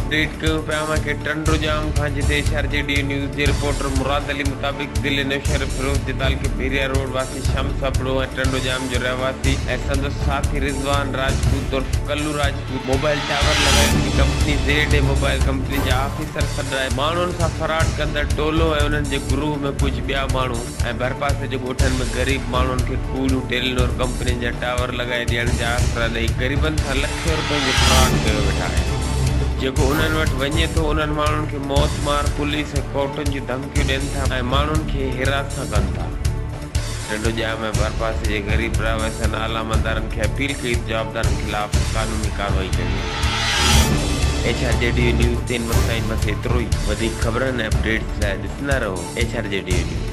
Update कयूं पिया के टंडोजाम खां जिते एचआरजेडी न्यूज़ जे रिपोर्टर मुराद अली मुताबिक दिल्ली नौशहर फिरोज जदाल के भेरिया रोड वासी शम्स अपड़ो ऐं टंडोजाम जो रहवासी ऐं संदसि साथी रिजवान राजपूत उर्फ कल्लू राजपूत मोबाइल टावर लॻाइण जी कंपनी ज़ेड मोबाइल कंपनी जा ऑफिसर सॾाए माण्हुनि सां फराड कंदड़ टोलो ऐं उन्हनि जे ग्रुप में कुझु ॿिया माण्हू ऐं भरपासे जे ॻोठनि में ग़रीब माण्हुनि खे कूड़ू टेलीनॉर कंपनी जा टावर लॻाए ॾियण जा आसरा ॾेई ग़रीबनि सां लख रुपयनि जो फ्रॉड कयो वेठा आहिनि। जेको उन्हनि वटि वञे थो उन्हनि माण्हुनि खे मौत मार पुलिस ऐं कोर्टुनि जी धमकियूं ॾियनि था ऐं माण्हुनि खे हिरासत कनि था। टंडोजाम ऐं भरपासे जे ग़रीब रहवासियुनि आला मंदारनि खे अपील कई जवाबदारनि ख़िलाफ़ कानूनी कार्रवाई कई। एचआरजेडी न्यूज़ 3 मसाइल बस एतिरो ई। वधीक ख़बरनि ऐं अपडेट्स लाइ ॾिसंदा रहो एचआरजेडी न्यूज़।